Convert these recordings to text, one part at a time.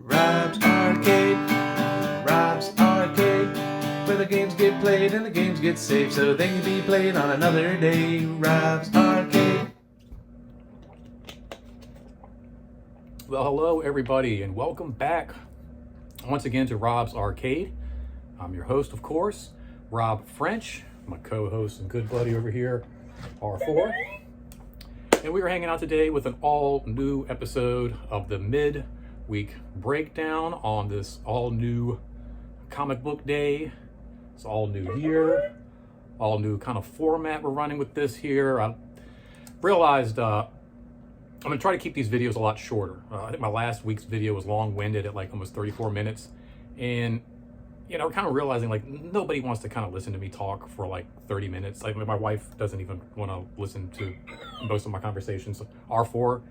Rob's Arcade, Rob's Arcade, where the games get played and the games get saved so they can be played on another day. Rob's Arcade. Well, hello everybody, and welcome back once again to Rob's Arcade. I'm your host, of course, Rob French, my co-host and good buddy over here, R4. And we are hanging out today with an all-new episode of the Midweek Breakdown on this all-new comic book day. It's all new year, all new kind of format we're running with this here. I realized I'm going to try to keep these videos a lot shorter. I think my last week's video was long-winded at like almost 34 minutes. And, you know, we're kind of realizing like nobody wants to kind of listen to me talk for like 30 minutes. I mean, my wife doesn't even want to listen to most of my conversations. R4,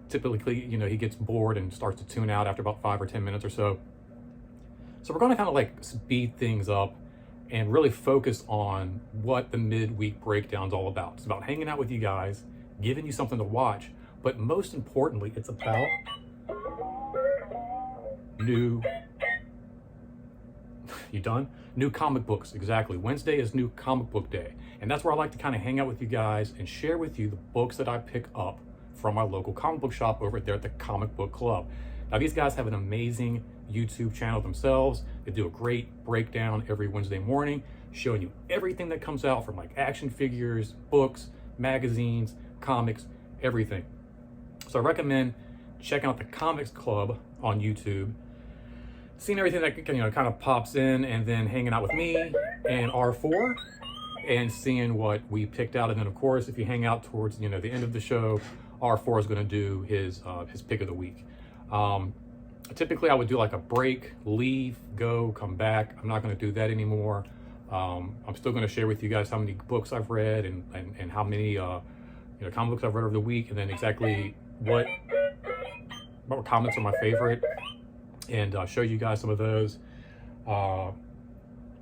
typically, you know, he gets bored and starts to tune out after about 5 or 10 minutes or so. So we're going to kind of like speed things up and really focus on what the Midweek Breakdown is all about. It's about hanging out with you guys, giving you something to watch, but most importantly, it's about new comic books. Exactly. Wednesday is new comic book day. And that's where I like to kind of hang out with you guys and share with you the books that I pick up from my local comic book shop over there at the Comic Book Club. Now, these guys have an amazing YouTube channel themselves. They do a great breakdown every Wednesday morning, showing you everything that comes out from like action figures, books, magazines, comics, everything. So I recommend checking out the Comics Club on YouTube, seeing everything that kind of pops in, and then hanging out with me and R4 and seeing what we picked out. And then of course, if you hang out towards the end of the show, R4 is going to do his pick of the week. Typically I would do like a break, leave, go, come back. I'm not going to do that anymore. I'm still going to share with you guys how many books I've read and how many comic books I've read over the week, and then exactly what comics are my favorite, and show you guys some of those.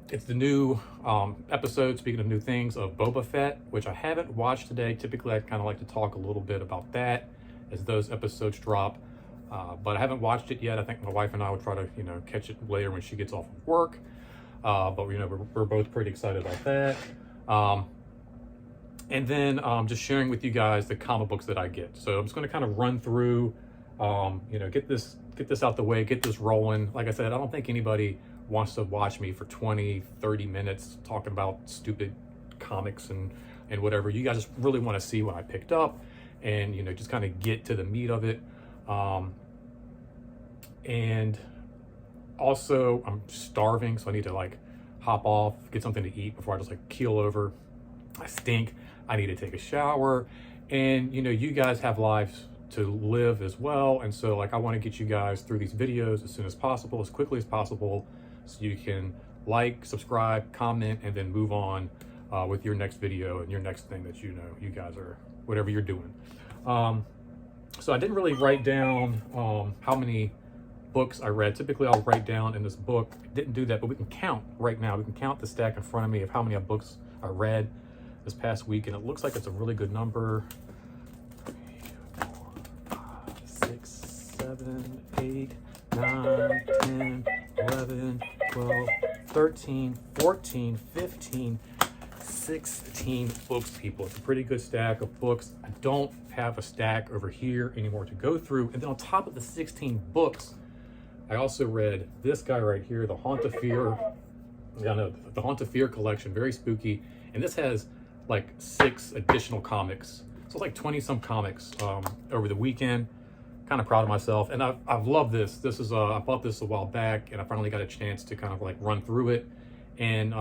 It's the new episode, speaking of new things, of Boba Fett, which I haven't watched today. Typically I kind of like to talk a little bit about that as those episodes drop, but I haven't watched it yet. I think my wife and I would try to catch it later when she gets off of work, but we're both pretty excited about that. And then just sharing with you guys the comic books that I get. So I'm just going to kind of run through, get this out the way, get this rolling. Like I said, I don't think anybody wants to watch me for 20, 30 minutes talking about stupid comics and whatever. You guys just really want to see what I picked up and, just kind of get to the meat of it. And also I'm starving, so I need to like hop off, get something to eat before I just like keel over. I stink. I need to take a shower, and you guys have lives to live as well, and so like I want to get you guys through these videos as soon as possible, as quickly as possible, so you can like, subscribe, comment, and then move on with your next video and your next thing that you guys are, whatever you're doing. So I didn't really write down how many books I read. Typically I'll write down in this book. I didn't do that, but we can count right now. We can count the stack in front of me of how many books I read this past week, and it looks like it's a really good number. 3, 4, 5, 6, 7, 8, 9, 10, 11, 12, 13, 14, 15, 16 books, people. It's a pretty good stack of books. I don't have a stack over here anymore to go through. And then on top of the 16 books, I also read this guy right here, the Haunt of Fear. The Haunt of Fear collection, very spooky. And this has like 6 additional comics. So it's like 20 some comics over the weekend. Kind of proud of myself. And I've loved this. This is, I bought this a while back, and I finally got a chance to kind of like run through it. And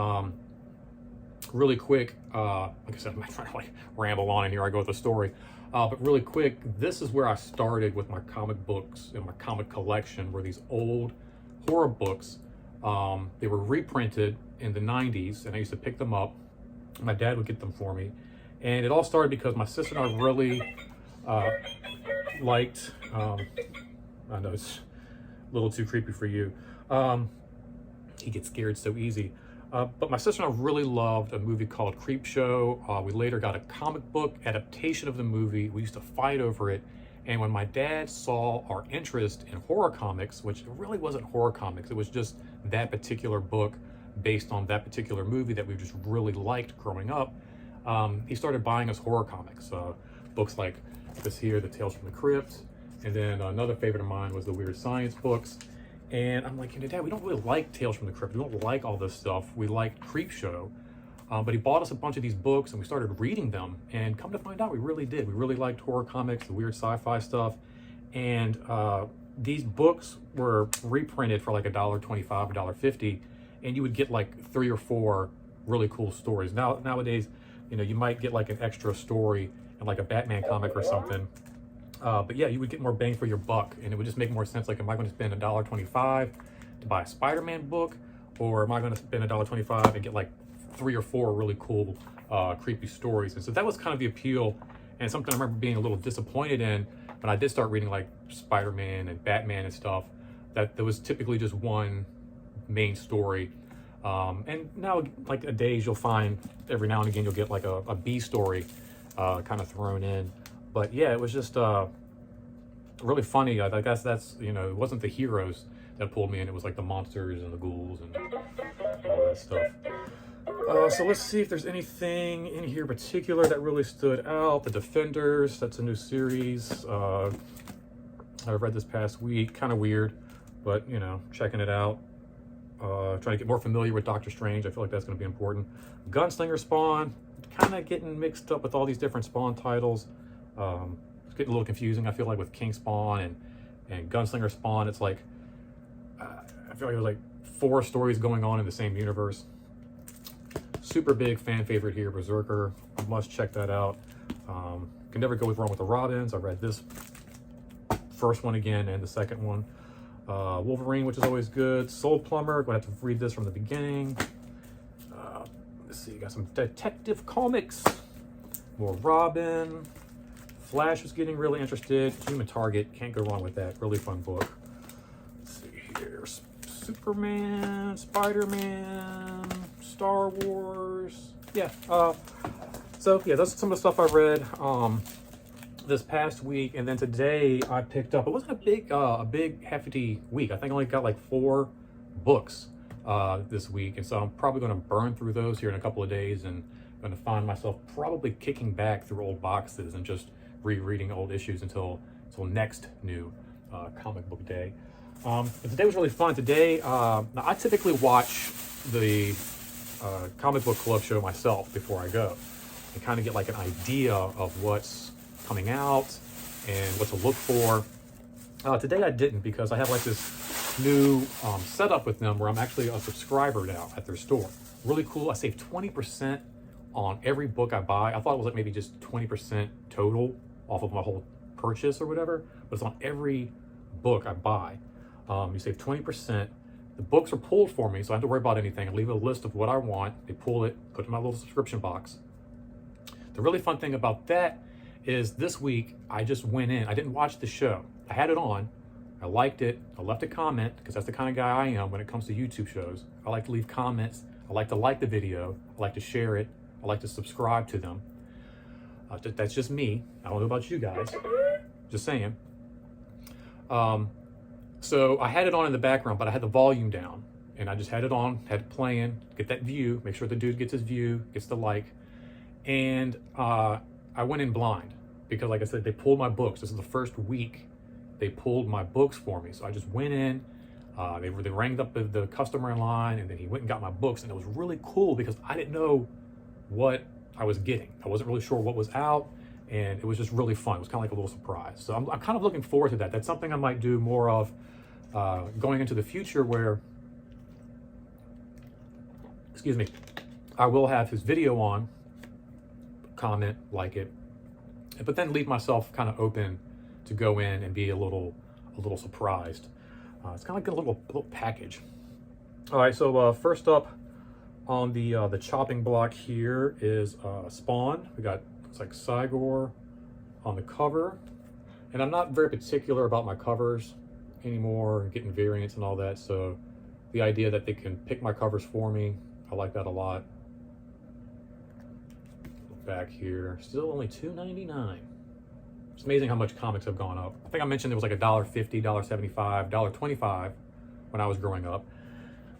really quick, like I said, I'm not trying to like ramble on in here. I go with the story. But really quick, this is where I started with my comic books and my comic collection, were these old horror books. They were reprinted in the 90s, and I used to pick them up. My dad would get them for me. And it all started because my sister and I really liked, I know it's a little too creepy for you. He gets scared so easy. But my sister and I really loved a movie called Creepshow. We later got a comic book adaptation of the movie. We used to fight over it. And when my dad saw our interest in horror comics, which really wasn't horror comics, it was just that particular book based on that particular movie that we just really liked growing up, he started buying us horror comics. Books like this here, the Tales from the Crypt, and then another favorite of mine was the Weird Science books. And I'm like, Dad, we don't really like Tales from the Crypt. We don't like all this stuff. We like Creepshow. But he bought us a bunch of these books and we started reading them, and come to find out we really did. We really liked horror comics, the weird sci-fi stuff. And these books were reprinted for like $1.25, $1.50, and you would get like 3 or 4 really cool stories. Nowadays, you might get like an extra story in like a Batman comic or something. But yeah, you would get more bang for your buck, and it would just make more sense. Like, am I going to spend $1.25 to buy a Spider-Man book, or am I going to spend $1.25 and get like 3 or 4 really cool, creepy stories? And so that was kind of the appeal, and something I remember being a little disappointed in when I did start reading like Spider-Man and Batman and stuff, that there was typically just one main story. And now, like, a days you'll find every now and again you'll get like a B story kind of thrown in. But yeah, it was just really funny. I guess that's, it wasn't the heroes that pulled me in. It was like the monsters and the ghouls and all that stuff. So let's see if there's anything in here particular that really stood out. The Defenders, that's a new series. I read this past week. Kind of weird, but, checking it out. Trying to get more familiar with Doctor Strange. I feel like that's going to be important. Gunslinger Spawn, kind of getting mixed up with all these different Spawn titles. It's getting a little confusing, I feel like, with King Spawn and Gunslinger Spawn. It's like, I feel like there's like 4 stories going on in the same universe. Super big fan favorite here, Berserker. I must check that out. Can never go wrong with the Robins. I read this first one again and the second one. Wolverine, which is always good. Soul Plumber, gonna have to read this from the beginning. Let's see, got some Detective Comics. More Robin. Flash was getting really interested. Human Target, can't go wrong with that. Really fun book. Let's see here. Superman, Spider-Man, Star Wars. Yeah. So yeah, that's some of the stuff I read this past week, and then today I picked up. It wasn't a big hefty week. I think I only got like 4 books this week, and so I'm probably going to burn through those here in a couple of days, and going to find myself probably kicking back through old boxes and just rereading old issues until next new comic book day. But today was really fun. Today, now I typically watch the comic book club show myself before I go, and kind of get like an idea of what's coming out and what to look for. Today I didn't, because I have like this new setup with them where I'm actually a subscriber now at their store. Really cool. I save 20% on every book I buy. I thought it was like maybe just 20% total off of my whole purchase or whatever, but it's on every book I buy. You save 20%. The books are pulled for me, so I don't have to worry about anything. I leave a list of what I want. They pull it, put it in my little subscription box. The really fun thing about that is this week I just went in. I didn't watch the show. I had it on. I liked it. I left a comment, because that's the kind of guy I am when it comes to YouTube shows. I like to leave comments. I like to like the video. I like to share it. I like to subscribe to them. That's just me. I don't know about you guys. Just saying. So I had it on in the background, but I had the volume down, and I just had it on, had it playing, get that view, make sure the dude gets his view, gets the like. And I went in blind, because like I said, they pulled my books. This is the first week they pulled my books for me. So I just went in, they rang up the customer in line, and then he went and got my books. And it was really cool because I didn't know what I was getting. I wasn't really sure what was out, and it was just really fun. It was kind of like a little surprise. So I'm kind of looking forward to that. That's something I might do more of going into the future, where, excuse me, I will have his video on, comment, like it, but then leave myself kind of open to go in and be a little surprised. It's kind of like a little package. All right, so first up on the chopping block here is Spawn. We got, it's like Cygor on the cover, and I'm not very particular about my covers anymore, getting variants and all that. So the idea that they can pick my covers for me, I like that a lot. Back here, still only $2.99. It's amazing how much comics have gone up. I think I mentioned there was like $1.50, $1.75, $1.25 when I was growing up.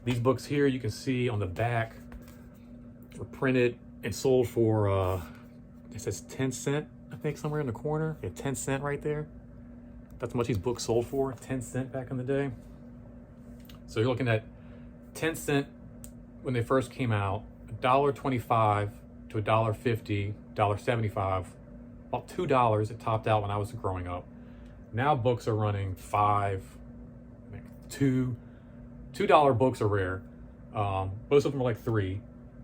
These books here, you can see on the back, were printed and sold for, it says 10 cents, I think, somewhere in the corner. Yeah, 10 cents right there. That's how much these books sold for, 10 cents back in the day. So you're looking at 10 cents when they first came out, $1.25 to $1.50, $1.75, about $2 it topped out when I was growing up. Now books are running $5, $2 books are rare. Most of them are like $3,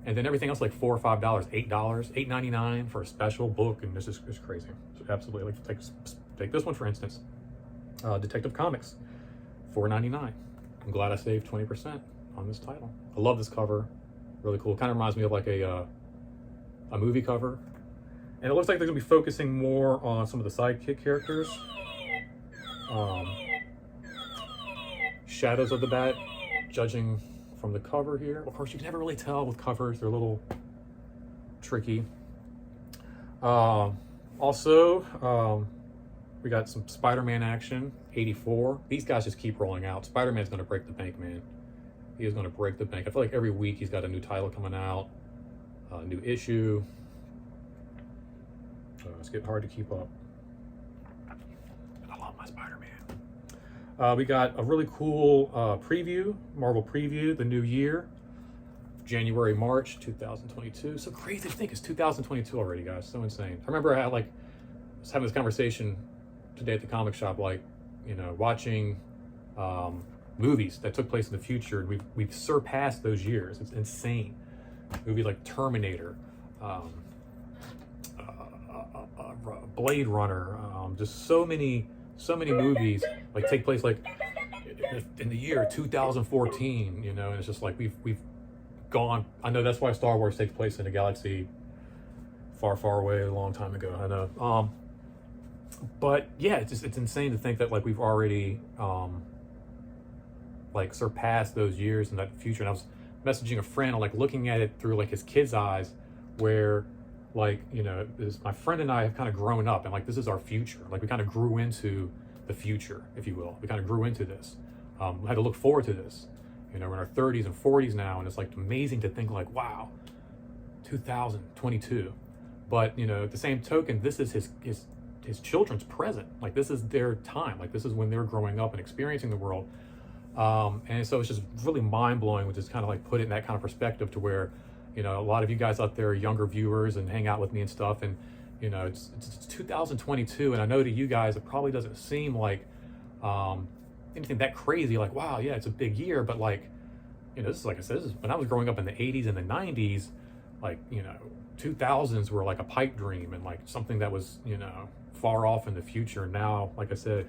and then everything else like $4 or $5, $8, $8.99 for a special book, and this is crazy. So absolutely, like take this one for instance, Detective Comics, $4.99. I'm glad I saved 20% on this title. I love this cover, really cool. Kind of reminds me of like a movie cover, and it looks like they're gonna be focusing more on some of the sidekick characters. Shadows of the Bat, judging from the cover here. Of course, you can never really tell with covers. They're a little tricky. Also, we got some Spider-Man action, 84. These guys just keep rolling out. Spider-Man's going to break the bank, man. He is going to break the bank. I feel like every week he's got a new title coming out, a new issue. It's getting hard to keep up. I love my Spider-Man. We got a really cool preview, Marvel preview, the new year, January, March 2022. So crazy to think it's 2022 already, guys. So insane. I remember I was having this conversation today at the comic shop, like, you know, watching movies that took place in the future, and we've surpassed those years. It's insane. Movies like Terminator, Blade Runner, just so many movies like take place like in the year 2014, you know, and it's just like we've gone. I know that's why Star Wars takes place in a galaxy far, far away a long time ago. I know. But yeah, it's insane to think that like we've already like surpassed those years in that future. And I was messaging a friend, like looking at it through like his kid's eyes, where like, you know, my friend and I have kind of grown up, and like this is our future. Like we kind of grew into the future, if you will. We kind of grew into this. We had to look forward to this. You know, we're in our 30s and 40s now, and it's like amazing to think like, wow, 2022. But you know, at the same token, this is his children's present. Like this is their time. Like this is when they're growing up and experiencing the world. And so it's just really mind-blowing, which is kind of like put it in that kind of perspective to where, you know, a lot of you guys out there are younger viewers and hang out with me and stuff, and you know, it's 2022, and I know to you guys it probably doesn't seem like anything that crazy, like wow, yeah, it's a big year, but like, you know, this is, like I said, this is when I was growing up in the 80s and the 90s, like, you know, 2000s were like a pipe dream and like something that was, you know, far off in the future. Now, like I said,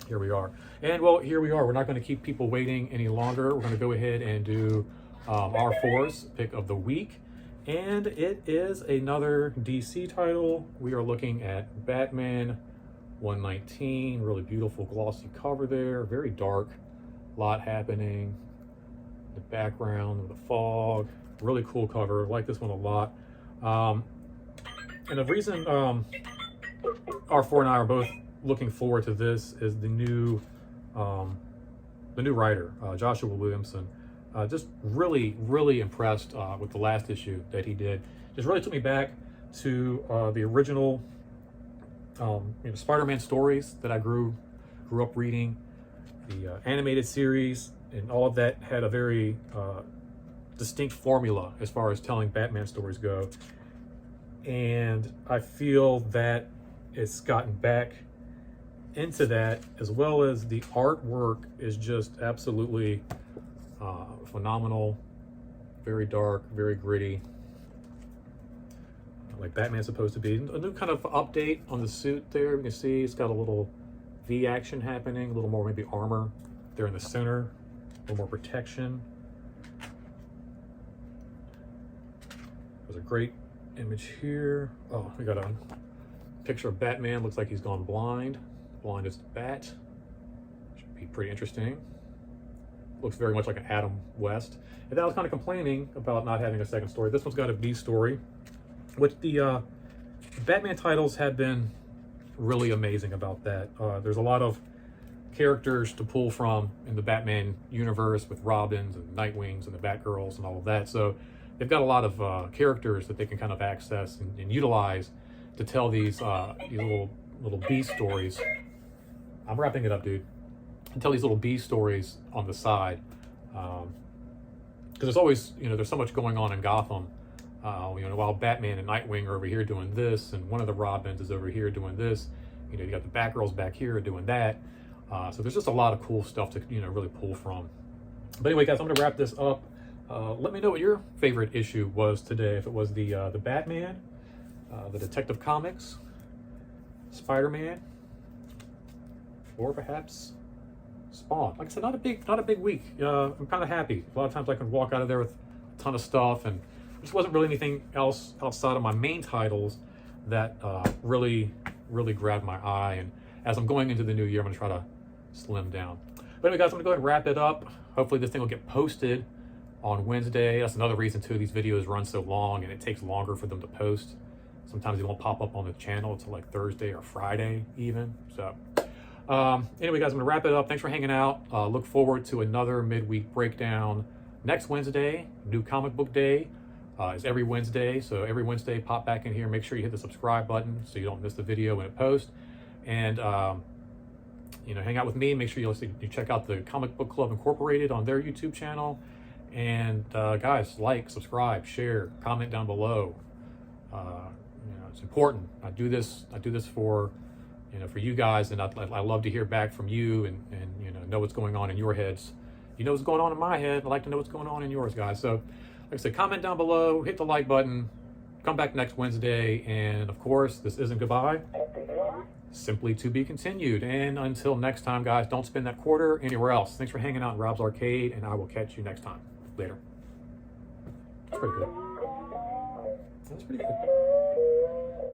here we are. And well, here we are. We're not going to keep people waiting any longer. We're going to go ahead and do our fourth pick of the week. And it is another DC title. We are looking at Batman 119. Really beautiful glossy cover there. Very dark. A lot happening. The background with the fog. Really cool cover. Like this one a lot. And the reason R4 and I are both looking forward to this is the new writer, Joshua Williamson. Just really impressed with the last issue that he did. Just really took me back to the original you know, Spider-Man stories that I grew up reading, the animated series, and all of that had a very distinct formula as far as telling Batman stories go. And I feel that it's gotten back into that, as well as the artwork is just absolutely phenomenal. Very dark, very gritty, like Batman's supposed to be. A new kind of update on the suit there. You can see it's got a little V action happening, a little more maybe armor there in the center, a little more protection. There's a great image here. Oh, we got a picture of Batman. Looks like he's gone blind. Blind as the bat. Should be pretty interesting. Looks very much like an Adam West. And I was kind of complaining about not having a second story. This one's got a B story. Which the Batman titles have been really amazing about that. There's a lot of characters to pull from in the Batman universe with Robins and Nightwings and the Batgirls and all of that. So they've got a lot of characters that they can kind of access and utilize to tell these little B stories. I'm wrapping it up, dude. And tell these little B stories on the side, because there's always, there's so much going on in Gotham. While Batman and Nightwing are over here doing this, and one of the Robins is over here doing this, you got the Batgirls back here doing that. So there's just a lot of cool stuff to really pull from. But anyway, guys, I'm going to wrap this up. Let me know what your favorite issue was today. If it was the Batman, the Detective Comics, Spider-Man, or perhaps Spawn. Like I said, not a big week. I'm kind of happy. A lot of times I can walk out of there with a ton of stuff, and there just wasn't really anything else outside of my main titles that really grabbed my eye. And as I'm going into the new year, I'm going to try to slim down. But anyway, guys, I'm going to go ahead and wrap it up. Hopefully this thing will get posted on Wednesday. That's another reason, too, these videos run so long and it takes longer for them to post. Sometimes they won't pop up on the channel until like Thursday or Friday even. So anyway, guys, I'm going to wrap it up. Thanks for hanging out. Look forward to another midweek breakdown next Wednesday. New comic book day is every Wednesday. So every Wednesday, pop back in here. Make sure you hit the subscribe button so you don't miss the video when it posts. And, hang out with me. Make sure you check out the Comic Book Club Incorporated on their YouTube channel. And guys, like, subscribe, share, comment down below. It's important. I do this for, for you guys, and I love to hear back from you and know what's going on in your heads. You know what's going on in my head. I like to know what's going on in yours, guys. So, like I said, comment down below, hit the like button, come back next Wednesday, and of course, this isn't goodbye. Simply to be continued. And until next time, guys, don't spend that quarter anywhere else. Thanks for hanging out in Rob's Arcade, and I will catch you next time. Later. That's pretty good. That's pretty good.